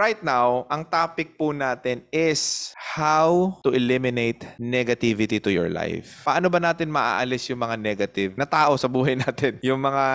right now, ang topic po natin is how to eliminate negativity to your life. Paano ba natin maaalis yung mga negative na tao sa buhay natin? Yung mga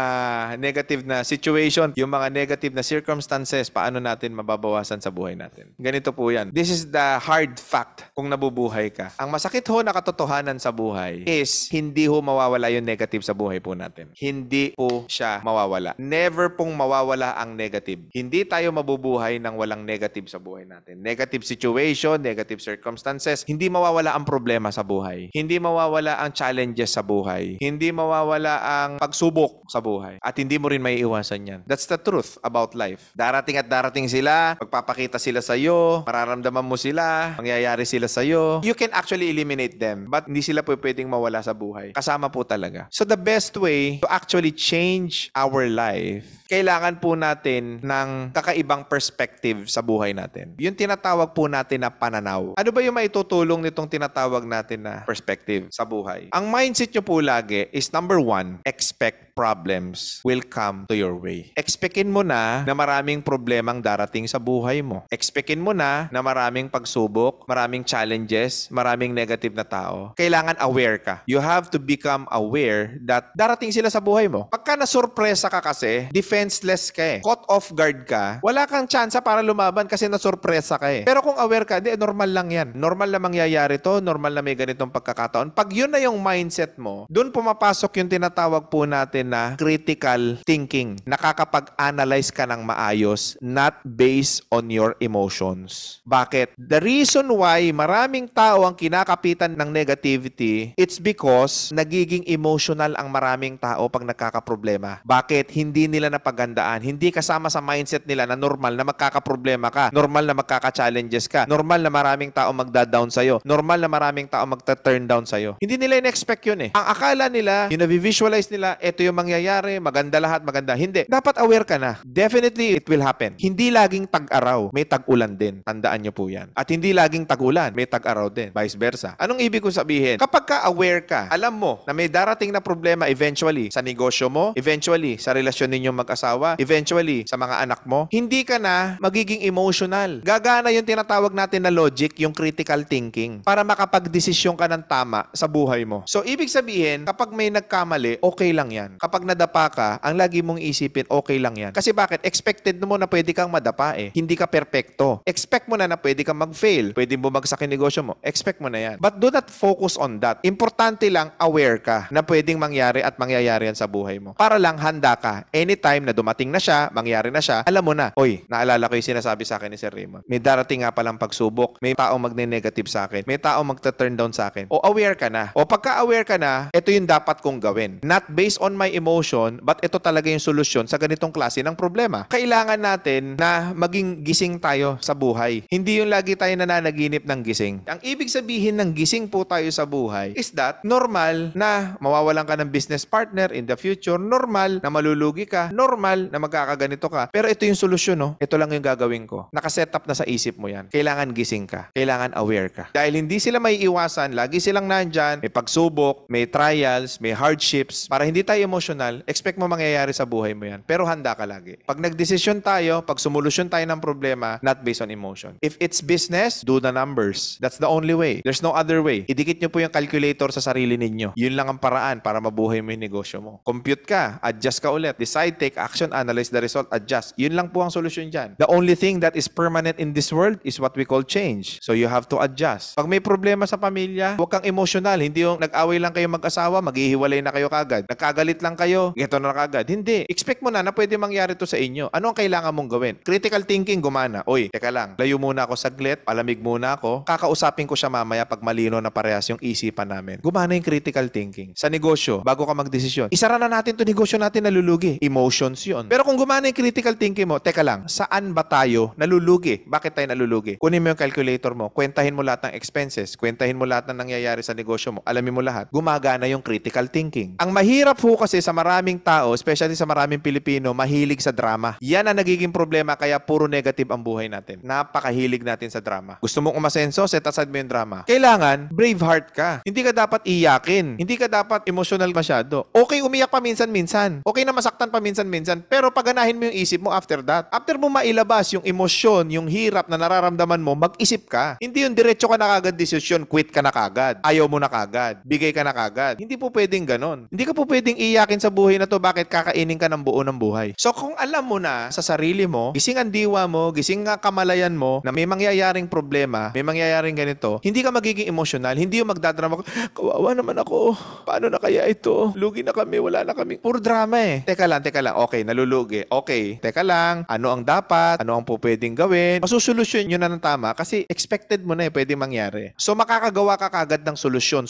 negative na situation, yung mga negative na circumstances, paano natin mababawasan sa buhay natin? Ganito po yan. This is the hard fact kung nabubuhay ka. Ang masakit ho na katotohanan sa buhay is hindi ho mawawala yung negative sa buhay po natin. Hindi po siya mawawala. Never pong mawawala ang negative. Hindi tayo mabubuhay ng walang negative sa buhay natin. Negative situation, negative circumstances, hindi mawawala ang problema sa buhay. Hindi mawawala ang challenges sa buhay. Hindi mawawala ang pagsubok sa buhay. At hindi mo rin maiiwasan yan. That's the truth about life. Darating at darating sila, magpapakita sila sa iyo, mararamdaman mo sila, mangyayari sila sa iyo. You can actually eliminate them, but hindi sila pwedeng mawala sa buhay. Kasama po talaga. So the best way to actually change our life, kailangan po natin ng kakaibang perspective sa buhay natin. Yung tinatawag po natin na pananaw. Ano ba yung maitutulong nitong tinatawag natin na perspective sa buhay? Ang mindset nyo po lagi is number 1, expect problems will come to your way. Expectin mo na maraming problemang darating sa buhay mo. Expectin mo na maraming pagsubok, maraming challenges, maraming negative na tao. Kailangan aware ka. You have to become aware that darating sila sa buhay mo. Pagka nasurpresa ka kasi, defenseless ka eh. Caught off guard ka, wala kang tsansa para lumaban kasi nasurpresa ka eh. Pero kung aware ka, normal lang yan. Normal na mangyayari to, normal na may ganitong pagkakataon. Pag yun na yung mindset mo, dun pumapasok yung tinatawag po natin na critical thinking. Nakakapag-analyze ka ng maayos, not based on your emotions. Bakit? The reason why maraming tao ang kinakapitan ng negativity, it's because nagiging emotional ang maraming tao pag nagkakaproblema. Bakit? Hindi nila napagandaan. Hindi kasama sa mindset nila na normal na magkakaproblema ka, normal na magkaka-challenges ka, normal na maraming tao magda-down sa'yo, normal na maraming tao magta-turn down sa'yo. Hindi nila in-expect yun eh. Ang akala nila, yung na-visualize nila, ito yung mangyayari, maganda lahat, maganda. Hindi. Dapat aware ka na. Definitely, it will happen. Hindi laging tag-araw, may tag-ulan din. Tandaan nyo po yan. At hindi laging tag-ulan, may tag-araw din. Vice versa. Anong ibig kong sabihin? Kapag ka-aware ka, alam mo na may darating na problema eventually sa negosyo mo, eventually sa relasyon ninyong mag-asawa, eventually sa mga anak mo, hindi ka na magiging emotional. Gagana yung tinatawag natin na logic, yung critical thinking, para makapag-desisyon ka ng tama sa buhay mo. So, ibig sabihin, kapag may nagkamali, okay lang yan. Kapag nadapa ka, ang lagi mong isipin, okay lang yan. Kasi bakit? Expected mo na pwede kang madapa eh. Hindi ka perpekto. Expect mo na pwede kang mag-fail. Pwede bumagsak yung negosyo mo. Expect mo na yan. But do not focus on that. Importante lang, aware ka na pwedeng mangyari at mangyayari yan sa buhay mo. Para lang handa ka. Anytime na dumating na siya, mangyari na siya, alam mo na, oy, naalala ko yung sinasabi sa akin ni Sir Raymond. May darating nga palang pagsubok. May taong magne-negative sa akin. May taong magta-turn down sa akin. O aware ka na. O pagka-aware ka na, ito yung dapat kong gawin. Not based on my emotion, but ito talaga yung solusyon sa ganitong klase ng problema. Kailangan natin na maging gising tayo sa buhay. Hindi yung lagi tayo nananaginip ng gising. Ang ibig sabihin ng gising po tayo sa buhay is that normal na mawawalan ka ng business partner in the future, normal na malulugi ka, normal na magkakaganito ka. Pero ito yung solusyon, no? Ito lang yung gagawin ko. Nakaset up na sa isip mo yan. Kailangan gising ka. Kailangan aware ka. Dahil hindi sila may iwasan, lagi silang nandyan, may pagsubok, may trials, may hardships. Para hindi tayo emotional, expect mo mangyayari sa buhay mo yan. Pero handa ka lagi. Pag nagdesisyon tayo, pag sumulusyon tayo ng problema, not based on emotion. If it's business, do the numbers. That's the only way. There's no other way. Idikit nyo po yung calculator sa sarili ninyo. Yun lang ang paraan para mabuhay mo yung negosyo mo. Compute ka, adjust ka ulit. Decide, take action, analyze the result, adjust. Yun lang po ang solusyon dyan. The only thing that is permanent in this world is what we call change. So you have to adjust. Pag may problema sa pamilya, huwag kang emotional. Hindi yung nag-away lang kayo mag-asawa, maghihiwalay na kayo kagad. Nagkagalit lang kayo, geto na kagad. Hindi. Expect mo na pwede mangyari to sa inyo. Ano ang kailangan mong gawin? Critical thinking, gumana. Oy, teka lang. Layo muna ako saglit, palamig muna ako. Kakausapin ko siya mamaya pag malino na parehas yung isipan namin. Gumana yung critical thinking. Sa negosyo, bago ka magdesisyon, isara na natin to negosyo natin nalulugi. Emotions yun. Pero kung gumana yung critical thinking mo, teka lang, saan ba tayo nalulugi? Bakit tayo nalulugi? Kunin mo yung calculator mo, kwentahin mo lahat ng expenses, kwentahin mo lahat ng nangyayari sa negosyo mo, alamin mo lahat. Gumagana yung critical thinking. Ang mahirap po kasi kasi sa maraming tao, especially sa maraming Pilipino, mahilig sa drama. Yan ang nagiging problema kaya puro negative ang buhay natin. Napakahilig natin sa drama. Gusto mong umasenso, set aside mo yung drama. Kailangan, brave heart ka. Hindi ka dapat iyakin. Hindi ka dapat emotional masyado. Okay, umiyak pa minsan-minsan. Okay na masaktan pa minsan-minsan. Pero paganahin mo yung isip mo after that. After mo mailabas yung emosyon, yung hirap na nararamdaman mo, mag-isip ka. Hindi yung diretso ka na kagad desisyon, quit ka na kagad. Ayaw mo na kagad. Bigay ka na kagad. Hindi po pwedeng ganon. Hindi ka po pwedeng iyakin sa buhay na to, bakit kakainin ka ng buo ng buhay. So kung alam mo na sa sarili mo, gising ang diwa mo, gising nga kamalayan mo, na may mangyayaring problema, may mangyayaring ganito, hindi ka magiging emotional, hindi yung magdadrama, kawawa naman ako, paano na kaya ito? Lugi na kami, wala na kami. Puro drama eh. Teka lang, okay, nalulugi. Okay, teka lang, ano ang dapat, ano ang po pwedeng gawin, masusolusyon yun na ng tama kasi expected mo na pwedeng mangyari. So makakagawa ka kagad ng solusyon.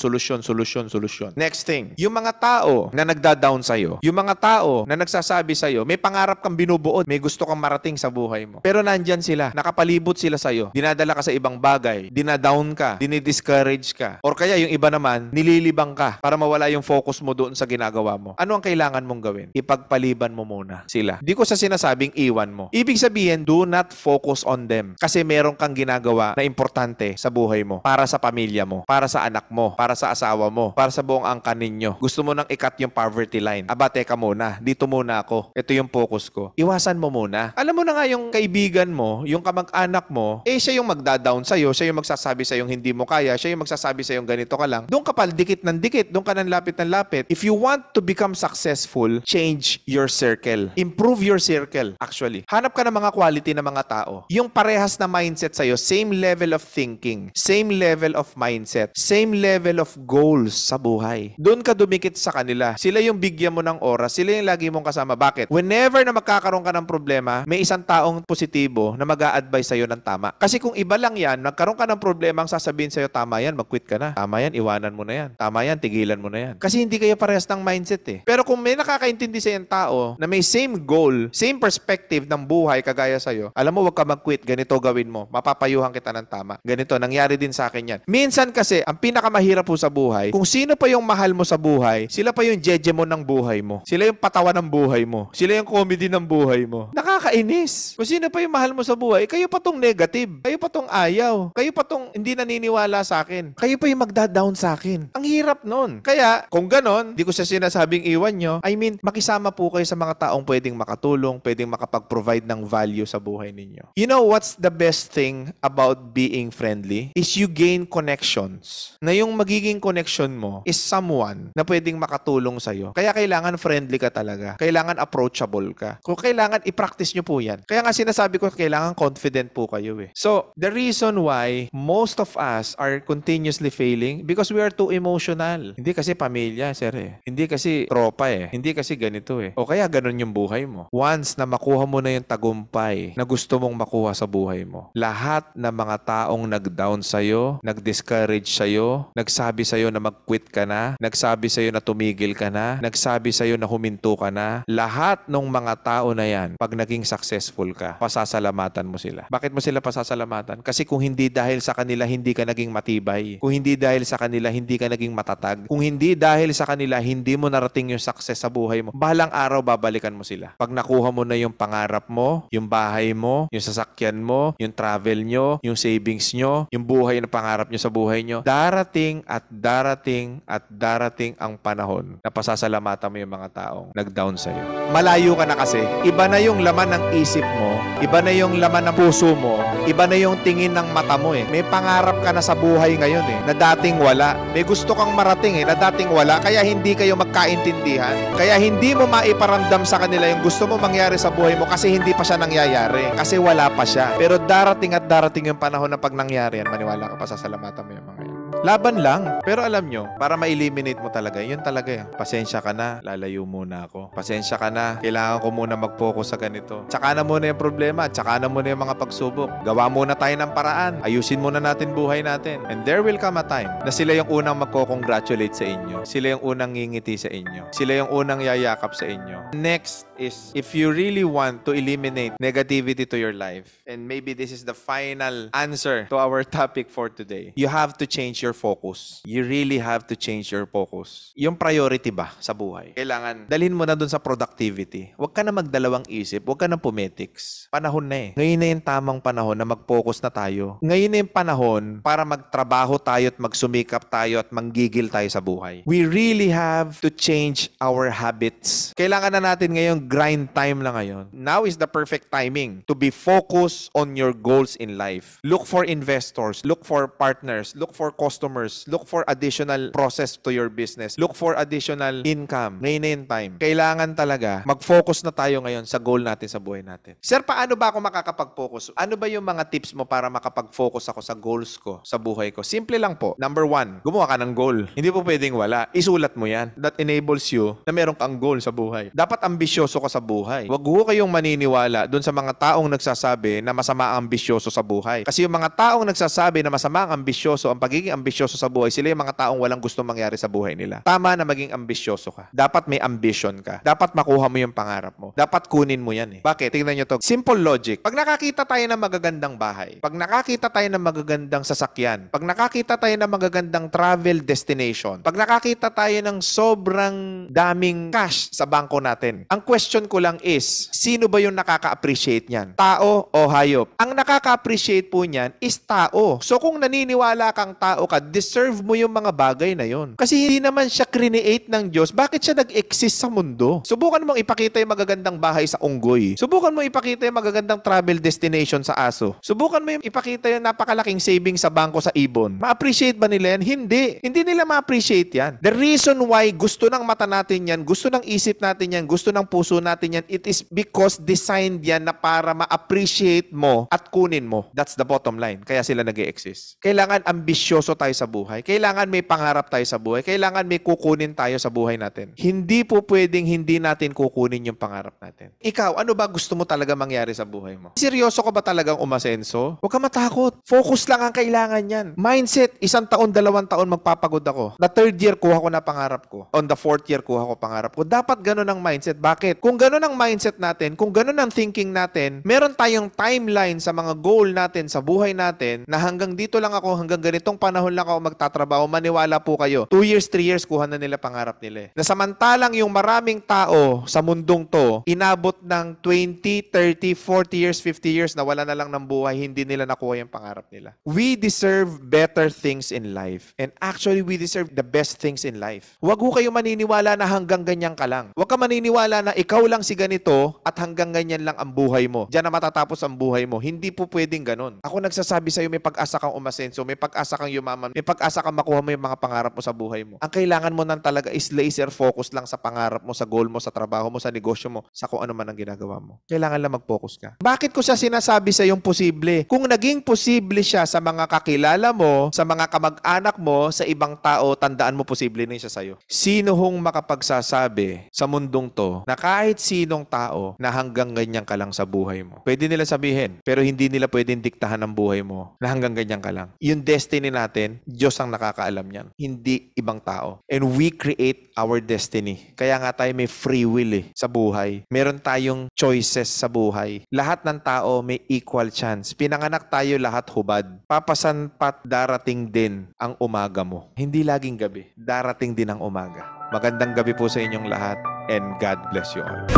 Next thing, yung mga tao na nagda-down sa'yo, yung mga tao na nagsasabi sa'yo, may pangarap kang binubuod, may gusto kang marating sa buhay mo. Pero nandyan sila, nakapalibot sila sa'yo, dinadala ka sa ibang bagay, dinadown ka, dinidiscourage ka, or kaya yung iba naman, nililibang ka para mawala yung focus mo doon sa ginagawa mo. Ano ang kailangan mong gawin? Ipagpaliban mo muna sila. Di ko sa sinasabing iwan mo. Ibig sabihin, do not focus on them. Kasi meron kang ginagawa na importante sa buhay mo, para sa pamilya mo, para sa anak mo, para sa asawa mo, para sa buong angkan ninyo. Gusto mo nang ikat yung poverty line. Aba, teka muna. Dito muna ako. Ito yung focus ko. Iwasan mo muna. Alam mo na nga yung kaibigan mo, yung kamag-anak mo, siya yung magda-down sa'yo, siya yung magsasabi sa'yo hindi mo kaya, siya yung magsasabi sa'yo ganito ka lang. Doon ka pal, dikit ng dikit. Doon ka ng lapit. If you want to become successful, change your circle. Improve your circle, actually. Hanap ka ng mga quality ng mga tao. Yung parehas na mindset sa'yo, same level of thinking, same level of mindset, same level of goals sa buhay. Doon ka dumikit sa kanila. Sila yung bigyan mo ng oras. Sila yung lagi mong kasama. Bakit? Whenever na magkakaroon ka ng problema, may isang taong positibo na mag-a-advise sa'yo ng tama. Kasi kung iba lang yan, nagkaroon ka ng problema, ang sasabihin sa'yo, tama yan, mag-quit ka na. Tama yan, iwanan mo na yan. Tama yan, tigilan mo na yan. Kasi hindi kayo parehas ng mindset eh. Pero kung may nakakaintindi sa'yo yung tao na may same goal, same perspective ng buhay kagaya sa'yo, alam mo, wag ka mag-quit, ganito gawin mo. Mapapayuhan kita ng tama. Ganito, nangyari din sa akin yan. Minsan kasi, ang pinakamahirap po sa buhay, kung sino pa yung mahal mo sa buhay, sila pa yung jeje mo ng buhay mo. Sila yung patawa ng buhay mo. Sila yung comedy ng buhay mo. Nakakainis. Kung sino pa yung mahal mo sa buhay, kayo pa tong negative. Kayo pa tong ayaw. Kayo pa tong hindi naniniwala sa akin. Kayo pa yung magda-down sa akin. Ang hirap nun. Kaya, kung ganon, di ko sa sinasabing iwan nyo, I mean, makisama po kayo sa mga taong pwedeng makatulong, pwedeng makapag-provide ng value sa buhay ninyo. You know what's the best thing about being friendly? Is you gain connections. Na yung magiging connection mo is someone na pwedeng makatulong sa'yo. Kaya kailangan friendly ka talaga. Kailangan approachable ka. Kung kailangan, i-practice nyo po yan. Kaya nga sinasabi ko, kailangan confident po kayo eh. So, the reason why most of us are continuously failing because we are too emotional. Hindi kasi pamilya, sir eh. Hindi kasi tropa eh. Hindi kasi ganito eh. O kaya ganun yung buhay mo. Once na makuha mo na yung tagumpay na gusto mong makuha sa buhay mo, lahat ng mga taong nag-down sa'yo, nag-discourage sa'yo, nagsabi sa'yo na mag-quit ka na, nagsabi sa'yo na tumigil ka na, nagsabi sa'yo na huminto ka na, lahat ng mga tao na yan, pag naging successful ka, pasasalamatan mo sila. Bakit mo sila pasasalamatan? Kasi kung hindi dahil sa kanila, hindi ka naging matibay. Kung hindi dahil sa kanila, hindi ka naging matatag. Kung hindi dahil sa kanila, hindi mo narating yung success sa buhay mo. Bahalang araw, babalikan mo sila. Pag nakuha mo na yung pangarap mo, yung bahay mo, yung sasakyan mo, yung travel nyo, yung savings nyo, yung buhay na pangarap nyo sa buhay nyo, darating at darating at darating ang panahon na pasasalamatan mo yung mga taong nag-down sa'yo. Malayo ka na kasi. Iba na yung laman ng isip mo, iba na yung laman ng puso mo, iba na yung tingin ng mata mo eh. May pangarap ka na sa buhay ngayon eh, na dating wala. May gusto kang marating eh, na dating wala, kaya hindi kayo magkaintindihan. Kaya hindi mo maiparamdam sa kanila yung gusto mo mangyari sa buhay mo kasi hindi pa siya nangyayari. Kasi wala pa siya. Pero darating at darating yung panahon na pag nangyari yan, maniwala ka pa, sasalamatan mo yung mga yun. Laban lang. Pero alam nyo, para ma-eliminate mo talaga, yun talaga yan. Pasensya ka na, lalayo muna ako. Pasensya ka na, kailangan ko muna mag-focus sa ganito. Tsaka na muna yung problema, tsaka na muna yung mga pagsubok. Gawa muna tayo ng paraan. Ayusin muna natin buhay natin. And there will come a time na sila yung unang magko-congratulate sa inyo. Sila yung unang ngingiti sa inyo. Sila yung unang yayakap sa inyo. Next is, if you really want to eliminate negativity to your life, and maybe this is the final answer to our topic for today, you have to change your your focus. You really have to change your focus. Yung priority ba sa buhay? Kailangan dalhin mo na dun sa productivity. Huwag ka na magdalawang isip. Huwag ka na pumetics. Panahon na eh. Ngayon na yung tamang panahon na mag-focus na tayo. Ngayon na yung panahon para magtrabaho tayo at magsumikap tayo at manggigil tayo sa buhay. We really have to change our habits. Kailangan na natin ngayong grind time na ngayon. Now is the perfect timing to be focused on your goals in life. Look for investors, look for partners, look for customers, look for additional process to your business, look for additional income. Ngayon na yung time. Kailangan talaga mag-focus na tayo ngayon sa goal natin sa buhay natin. Sir, paano ba ako makakapag-focus? Ano ba yung mga tips mo para makapag-focus ako sa goals ko, sa buhay ko? Simple lang po. Number 1, gumawa ka ng goal. Hindi po pwedeng wala. Isulat mo yan. That enables you na meron kang goal sa buhay. Dapat ambisyoso ka sa buhay. Huwag ho kayong maniniwala dun sa mga taong nagsasabi na masama ang ambisyoso sa buhay. Kasi yung mga taong nagsasabi na masama ang ambisyoso, ang pagiging ambisyoso sa buhay, sila yung mga taong walang gustong mangyari sa buhay nila. Tama na maging ambisyoso ka. Dapat may ambition ka. Dapat makuha mo yung pangarap mo. Dapat kunin mo yan eh. Bakit? Tingnan nyo to. Simple logic. Pag nakakita tayo ng magagandang bahay, pag nakakita tayo ng magagandang sasakyan, pag nakakita tayo ng magagandang travel destination, pag nakakita tayo ng sobrang daming cash sa bangko natin, ang question ko lang is, sino ba yung nakaka-appreciate niyan? Tao o hayop? Ang nakaka-appreciate po niyan is tao. So kung naniniwala kang tao ka, deserve mo yung mga bagay na yon. Kasi hindi naman siya create ng Diyos. Bakit siya nag-exist sa mundo? Subukan mong ipakita yung magagandang bahay sa unggoy. Subukan mo ipakita yung magagandang travel destination sa aso. Subukan mo yung ipakita yung napakalaking savings sa bangko sa ibon. Ma-appreciate ba nila yan? Hindi. Hindi nila ma-appreciate yan. The reason why gusto ng mata natin yan, gusto ng isip natin yan, gusto ng puso natin yan, it is because designed yan na para ma-appreciate mo at kunin mo. That's the bottom line. Kaya sila nag-e-exist. Kailangan ambisyoso tayo sa buhay. Kailangan may pangarap tayo sa buhay. Kailangan may kukunin tayo sa buhay natin. Hindi po pwedeng hindi natin kukunin yung pangarap natin. Ikaw, ano ba gusto mo talaga mangyari sa buhay mo? Seryoso ka ba talagang umasenso? Huwag ka matakot. Focus lang ang kailangan yan. Mindset, 1 taon, 2 taon magpapagod ako. The 3rd year, kuha ko na pangarap ko. On the 4th year, kuha ko pangarap ko. Dapat ganun ang mindset. Bakit? Kung ganun ang mindset natin, kung ganun ang thinking natin, meron tayong timeline sa mga goal natin, sa buhay natin, na hanggang dito lang ako, hanggang ganitong panahon lang ako magtatrabaho, maniwala po kayo. 2 years, 3 years, kuha na nila pangarap nila. Na samantalang yung maraming tao sa mundong to, inabot ng 20, 30, 40 years, 50 years na wala na lang ng buhay, hindi nila nakuha yung pangarap nila. We deserve better things in life. And actually, we deserve the best things in life. Huwag ho kayo maniniwala na hanggang ganyan ka lang. Huwag ka maniniwala na ikaw lang si ganito at hanggang ganyan lang ang buhay mo. Diyan na matatapos ang buhay mo. Hindi po pwedeng ganun. Ako nagsasabi sa'yo, may pag-asa kang umasenso, may pag-asa kang yumaman, may pag-asa kang makuha mo yung mga pangarap mo sa buhay mo. Ang kailangan mo nang talaga is laser focus lang sa pangarap mo, sa goal mo, sa trabaho mo, sa negosyo mo, sa kung ano man ang ginagawa mo. Kailangan lang mag-focus ka. Bakit ko siya sinasabi sa yung posible? Kung naging posible siya sa mga kakilala mo, sa mga kamag-anak mo, sa ibang tao, tandaan mo posible na siya sa'yo. Sino hong makapagsasabi sa mundong to na kahit sinong tao na hanggang ganyan ka lang sa buhay mo? Pwede nila sabihin, pero hindi nila pwedeng diktahan ang buhay mo na hanggang ganyan ka lang. Yung destiny natin, Diyos ang nakakaalam niyan. Hindi ibang tao. And we create our destiny. Kaya nga tayo may free will sa buhay. Meron tayong choices sa buhay. Lahat ng tao may equal chance. Pinanganak tayo lahat hubad. Papasan pat darating din ang umaga mo. Hindi laging gabi. Darating din ang umaga. Magandang gabi po sa inyong lahat and God bless you all.